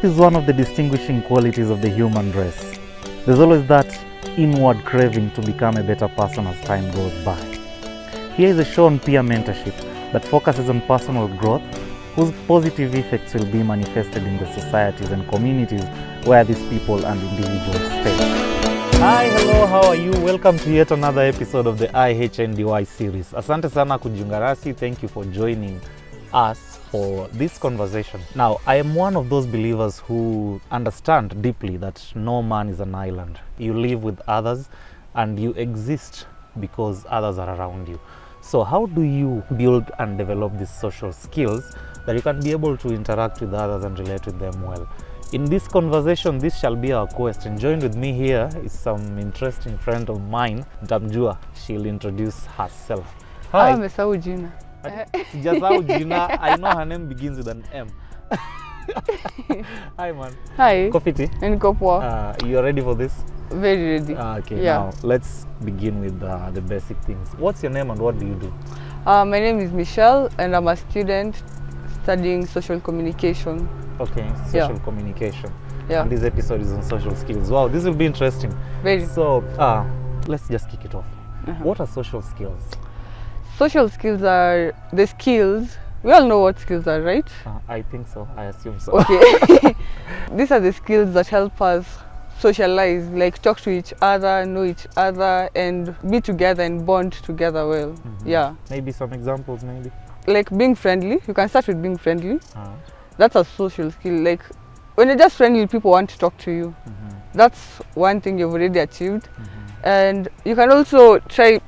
Growth is one of the distinguishing qualities of the human race. There's always that inward craving to become a better person as time goes by. Here is a show on peer mentorship that focuses on personal growth, whose positive effects will be manifested in the societies and communities where these people and individuals stay. Hi, hello, how are you? Welcome to yet another episode of the IHNDY series. Asante sana kujiunga nasi. Thank you for joining us for this conversation. Now, I am one of those believers who understand deeply that no man is an island. You live with others and you exist because others are around you. So how do you build and develop these social skills that you can be able to interact with others and relate with them well? In this conversation, this shall be our quest. And joined with me here is some interesting friend of mine, Damjua. She'll introduce herself. Hi. Nimesahau jina. Sijasahau jina. I know her name begins with an M. Hi man. Hi. Kofiti. Niko poa. You are ready for this? Very ready. Okay, Yeah. Now let's begin with the basic things. What's your name and what do you do? My name is Michelle and I'm a student studying social communication. Okay, social communication. Yeah. And this episode is on social skills. Wow, this will be interesting. Very. So, let's just kick it off. What are social skills? Social skills are the skills. We all know what skills are, right? I think so. I assume so. Okay. These are the skills that help us socialize, like talk to each other, know each other, and be together and bond together well. Yeah. Maybe some examples, maybe. Like being friendly. You can start with being friendly. That's a social skill. Like when you're just friendly, people want to talk to you. That's one thing you've already achieved. And you can also try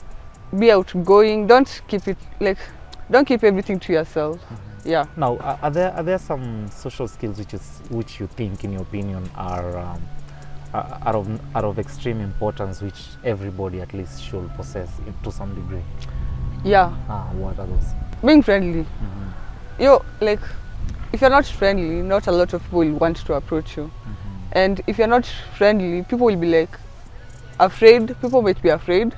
be outgoing. Don't keep everything to yourself. Yeah. Now, are there some social skills which you think, in your opinion, are of extreme importance, which everybody at least should possess to some degree? Yeah. What are those? Being friendly. If you're not friendly, not a lot of people will want to approach you. And if you're not friendly, people will be like afraid. People might be afraid.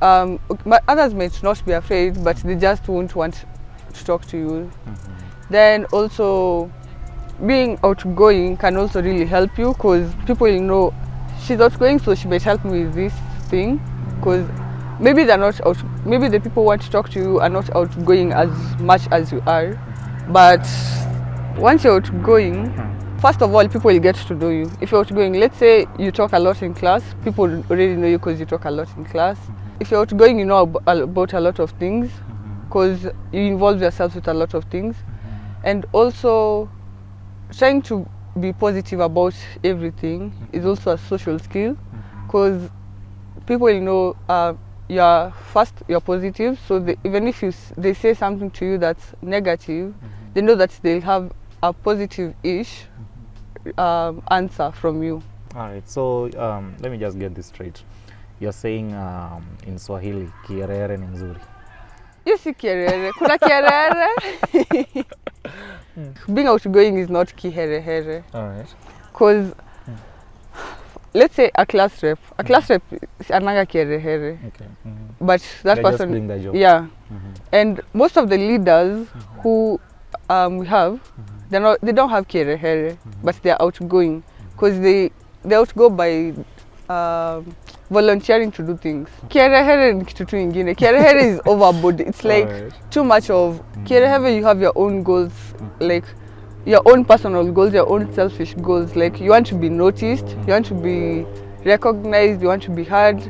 Others might not be afraid, but they just won't want to talk to you. Then also, being outgoing can also really help you, because people will know she's outgoing, so she might help me with this thing. Because maybe maybe the people who want to talk to you are not outgoing as much as you are. But once you're outgoing, first of all, people will get to know you. If you're outgoing, let's say you talk a lot in class, people already know you because you talk a lot in class. If you're outgoing, you know about a lot of things because you involve yourself with a lot of things. And also, trying to be positive about everything is also a social skill, because people will know you're positive, so even if they say something to you that's negative, they know that they'll have a positive-ish answer from you. All right, so let me just get this straight. You're saying in Swahili, kierere ni mzuri. You see kierere, kuna kierere. Being outgoing is not kiherehere. All right. Because let's say a class rep is ananga kierehere. Okay. But that They're person, just doing their job. Yeah. And most of the leaders who we have, they don't have kierehere, but they're outgoing, because they outgo by volunteering to do things. Kierehere ni kitu tu ingine. Kierehere is overboard. It's like too much of kierehere. You have your own goals, like your own personal goals, your own selfish goals. Like you want to be noticed, you want to be recognized, you want to be heard.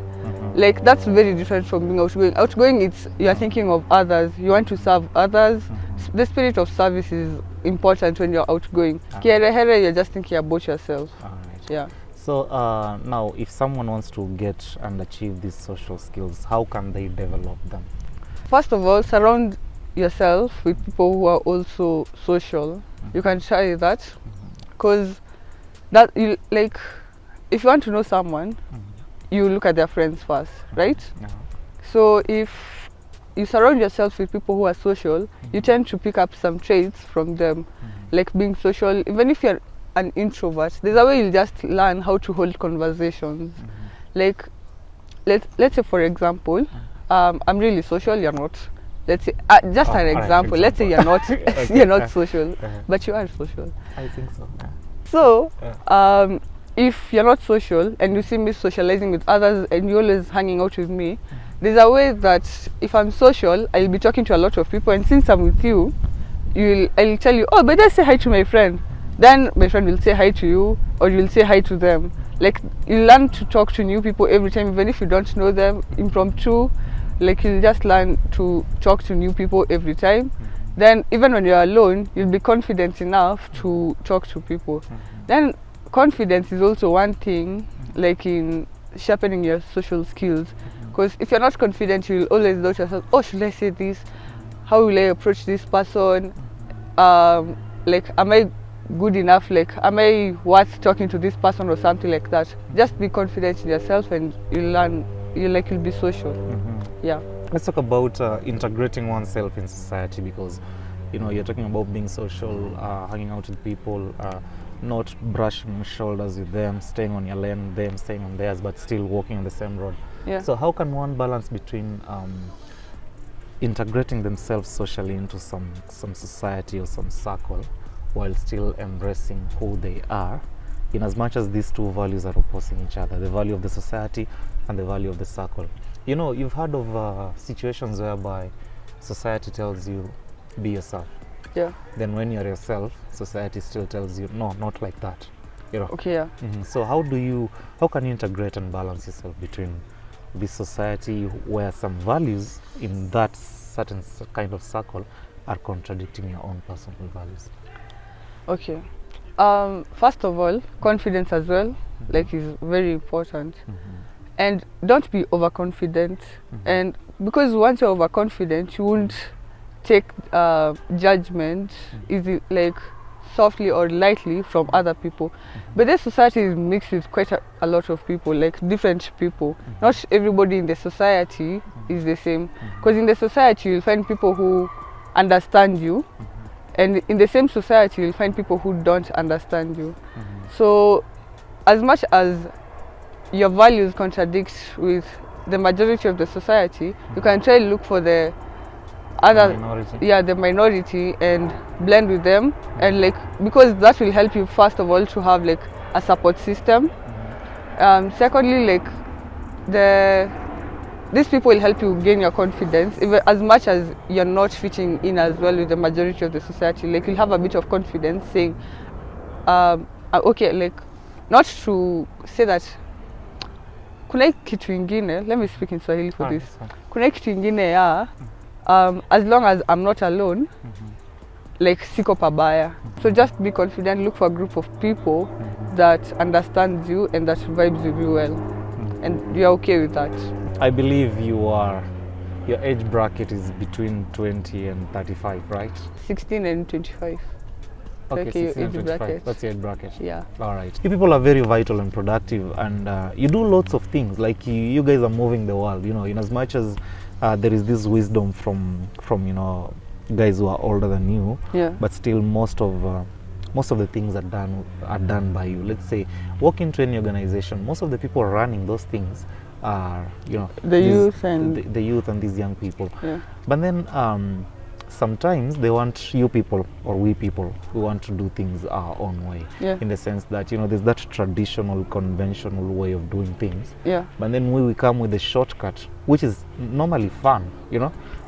Like that's very different from being outgoing. Outgoing, it's you're thinking of others. You want to serve others. The spirit of service is important when you're outgoing. Kierehere, you're just thinking about yourself. Yeah. So now, if someone wants to get and achieve these social skills, how can they develop them? First of all, surround yourself with people who are also social. You can try that, because if you want to know someone, you look at their friends first, right? So if you surround yourself with people who are social, you tend to pick up some traits from them, like being social. Even if you're an introvert, there's a way you'll just learn how to hold conversations. Like let's say, for example, I'm really social, you're not. Let's say just an example. Let's say you're not you're not social, but you are social. I think so. So if you're not social and you see me socializing with others and you're always hanging out with me, there's a way that if I'm social, I'll be talking to a lot of people, and since I'm with you, I'll tell you, oh, better say hi to my friend. Then my friend will say hi to you, or you'll say hi to them. Like, you learn to talk to new people every time, even if you don't know them, impromptu. Like, you'll just learn to talk to new people every time. Then even when you're alone, you'll be confident enough to talk to people. Then confidence is also one thing, like in sharpening your social skills. Because if you're not confident, you'll always doubt yourself. Oh, should I say this? How will I approach this person? Like, am I good enough? Like, am I worth talking to this person or something like that? Just be confident in yourself, and you'll learn. You'll be social. Yeah. Let's talk about integrating oneself in society, because you're talking about being social, hanging out with people, not brushing shoulders with them, staying on your lane, them staying on theirs, but still walking on the same road. Yeah. So how can one balance between integrating themselves socially into some society or some circle, while still embracing who they are, in as much as these two values are opposing each other, the value of the society and the value of the circle? You've heard of situations whereby society tells you, be yourself. Yeah. Then when you're yourself, society still tells you, no, not like that. Okay, yeah. So how can you integrate and balance yourself between this society where some values in that certain kind of circle are contradicting your own personal values? Okay. First of all, confidence as well, like, is very important. And don't be overconfident. And because once you're overconfident, you won't take judgment easy, like softly or lightly, from other people. But this society is mixed with quite a lot of people, like different people. Not everybody in the society is the same, because in the society you'll find people who understand you, and in the same society you'll find people who don't understand you. So as much as your values contradict with the majority of the society, you can try to look for the other minority. Yeah, the minority, and blend with them, and like, because that will help you, first of all, to have like a support system. Secondly, like, these people will help you gain your confidence, even as much as you're not fitting in as well with the majority of the society. Like, you'll have a bit of confidence saying, okay, like, not to say that kuna kitu ingine, let me speak in Swahili for this. Kuna kitu ingine ya, as long as I'm not alone, like, siko pabaya. So just be confident, look for a group of people that understands you and that vibes with you well, and you're okay with that. I believe your age bracket is between 20 and 35, right? 16 and 25. Okay, like 16 and age 25. bracket. That's your age bracket. Yeah. All right. You people are very vital and productive, and you do lots of things. Like, you guys are moving the world. In as much as there is this wisdom from guys who are older than you. Yeah. But still, most of the things are done by you. Let's say, walk into any organization. Most of the people running those things are the youth and the youth and these young people. Yeah. But then sometimes they want you people, or we people, we want to do things our own way. Yeah. In the sense that there's that traditional, conventional way of doing things. Yeah. But then we come with a shortcut, which is normally fun.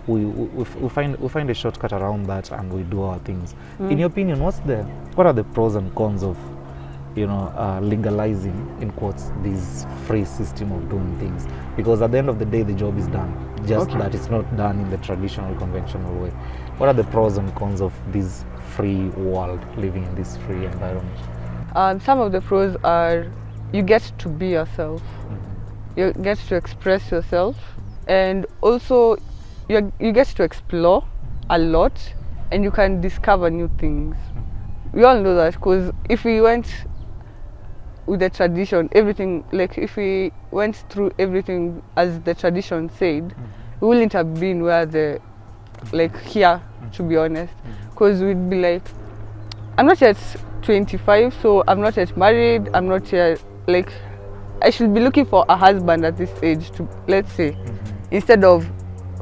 We find a shortcut around that, and we do our things. In your opinion, what are the pros and cons of legalizing, in quotes, this free system of doing things? Because at the end of the day, the job is done, just that it's not done in the traditional, conventional way. What are the pros and cons of this free world, living in this free environment? Some of the pros are, you get to be yourself, you get to express yourself, and also you get to explore a lot, and you can discover new things. We all know that, because if we went with the tradition, everything, like, if we went through everything as the tradition said, we wouldn't have been where here, to be honest. Because we'd be like, I'm not yet 25, so I'm not yet married, I'm not yet, like, I should be looking for a husband at this age, to, let's say, instead of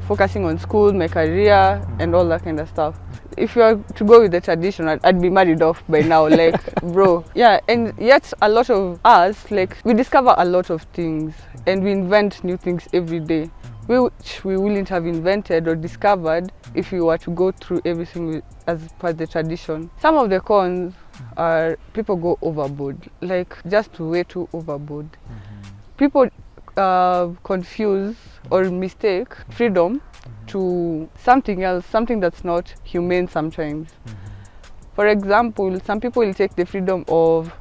focusing on school, my career, and all that kind of stuff. if you are to go with the tradition, I'd be married off by now, like, bro. Yeah, and yet a lot of us, like, we discover a lot of things and we invent new things every day, which we wouldn't have invented or discovered if we were to go through everything as per the tradition. Some of the cons are people go overboard, like just way too overboard. People confuse or mistake freedom to something else, something that's not humane sometimes. For example, some people will take the freedom of,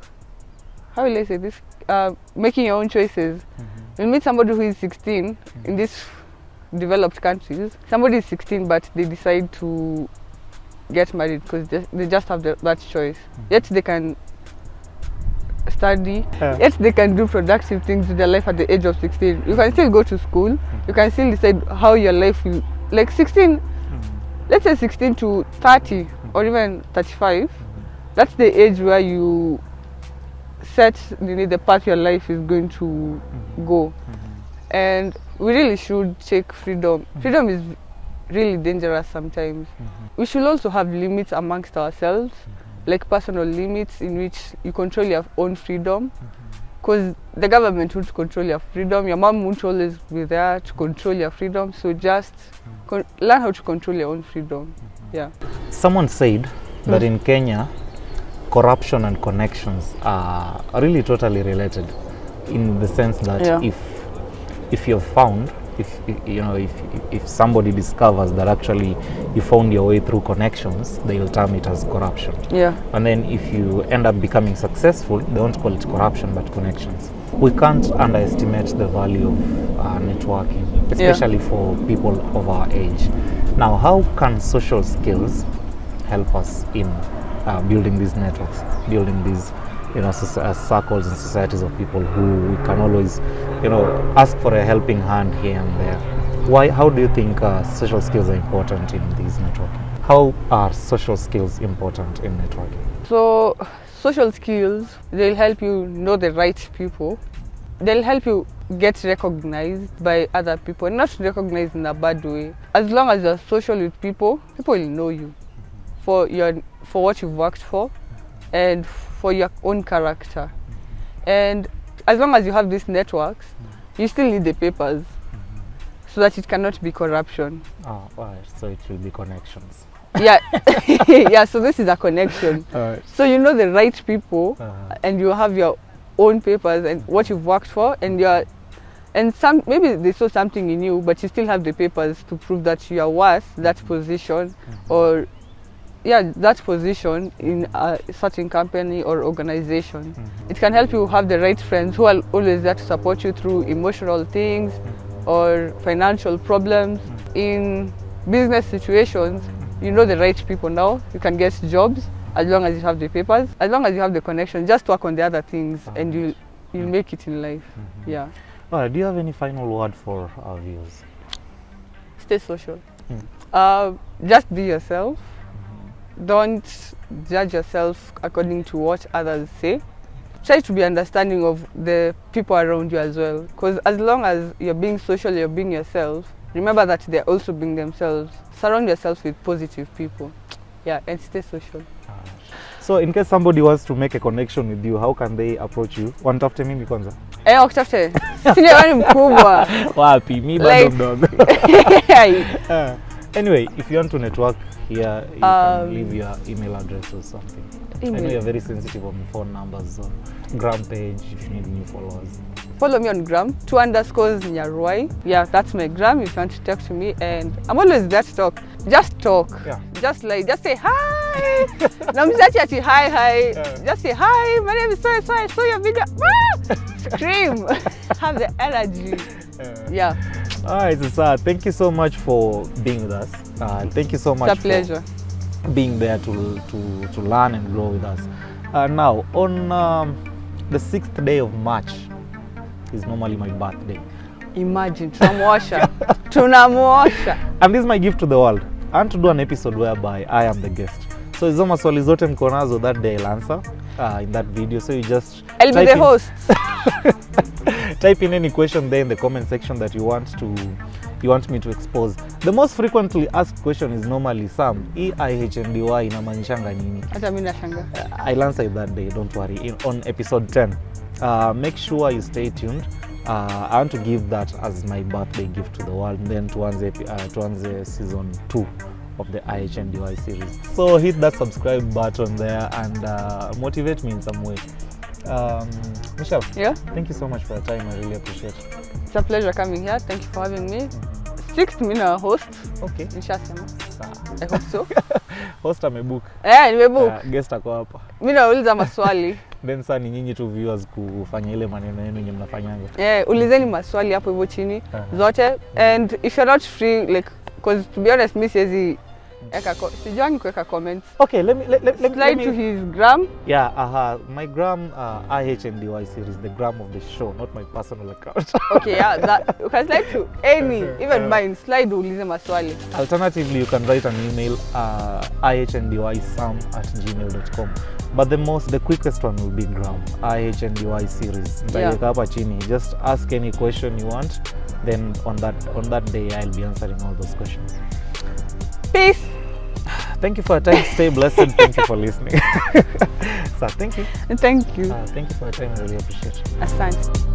how will I say this, making your own choices. You'll meet somebody who is 16 in these developed countries. Somebody is 16 but they decide to get married because they just have that choice. Yet they can study, yet they can do productive things with their life at the age of 16. You can still go to school, you can still decide how your life will, like 16, let's say 16 to 30 or even 35, that's the age where you set the path your life is going to go. And we really should take freedom. Freedom is really dangerous sometimes. We should also have limits amongst ourselves, like personal limits in which you control your own freedom, because the government won't control your freedom, your mom won't always be there to control your freedom, so just learn how to control your own freedom. Yeah. Someone said that in Kenya, corruption and connections are really totally related, in the sense that if you're found, if somebody discovers that actually you found your way through connections, they'll term it as corruption. Yeah. And then if you end up becoming successful, they won't call it corruption but connections. We can't underestimate the value of networking, especially for people of our age. Now, how can social skills help us in building these networks, building these circles and societies of people who we can always ask for a helping hand here and there? How do you think social skills are important in these networking? How are social skills important in networking? So social skills, they'll help you know the right people. They'll help you get recognized by other people, not recognized in a bad way. As long as you're social with people, people will know you for what you've worked for and for your own character. And as long as you have these networks, you still need the papers so that it cannot be corruption. Oh, right. So it will be connections. Yeah. Yeah, so this is a connection. Right. So you know the right people and you have your own papers and what you've worked for, and maybe they saw something in you, but you still have the papers to prove that you are worth that position or that position in a certain company or organization. It can help you have the right friends who are always there to support you through emotional things or financial problems. In business situations, you know the right people now. You can get jobs as long as you have the papers, as long as you have the connection. Just work on the other things and you'll make it in life. Yeah. Do you have any final word for our viewers? Stay social. Just be yourself. Don't judge yourself according to what others say. Try to be understanding of the people around you as well, because as long as you're being social, you're being yourself, remember that they're also being themselves. Surround yourself with positive people. Yeah, and stay social. So in case somebody wants to make a connection with you, how can they approach you? Watafute mimi kwanza? Wakutafute. Sina wani mkubwa. Wapi, mi bado mdogo. Anyway, if you want to network here, you can leave your email address or something. I know you're very sensitive on phone numbers, on Gram page if you need new followers. Follow me on Gram, 2_Nyarwai. Yeah, that's my Gram if you want to talk to me, and I'm always there to talk. Just talk. Yeah. Just say hi. Hi. Just say hi, my name is so I saw your video. Scream. Have the energy. Yeah. Alright, Sasa, thank you so much for being with us. Thank you so much it's a pleasure. For being there to learn and grow with us. Now, on the 6th day of March is normally my birthday. Imagine, tunamwosha. And this is my gift to the world. I want to do an episode whereby I am the guest. So hizo maswali zote mko nazo, that day I'll answer in that video. So you just I'll be the host. Type in any question there in the comment section that you want to you want me to expose. The most frequently asked question is normally, Sam, IHNDY inamaanishanga nini? Hata mimi nashanga. I'll answer it that day, don't worry, on episode 10. Make sure you stay tuned. I want to give that as my birthday gift to the world, and then towards season 2 of the IHNDY series. So hit that subscribe button there and motivate me in some way. Michelle, Yeah? thank you so much for your time. I really appreciate it. It's a pleasure coming here. Thank you for having me. Sixth mina host. Okay. Nishasema. I hope so. Host amebook. Nimebook. Guest ako hapa. Mimi nauliza maswali. Then sasa ni nyinyi tu viewers kufanya ile maneno yenu yenye mnafanyanga. Ulizeni maswali hapo hivyo chini zote, and if you're not free, like, because to be honest, mimi siwezi sijuangi kuweka comments. Okay, let me slide to his gram. Yeah, my gram, IHNDY series, the gram of the show, not my personal account. Okay, yeah, that you can slide to any, even mine. Slide ulize maswali. Alternatively, you can write an email, ihndsam@gmail.com. But the quickest one will be gram, IHNDY series. Hapa chini, just ask any question you want. Then on that day, I'll be answering all those questions. Peace. Thank you for your time. Stay blessed. Thank you for listening. So, thank you. Thank you. Thank you for your time. I really appreciate it. Asante.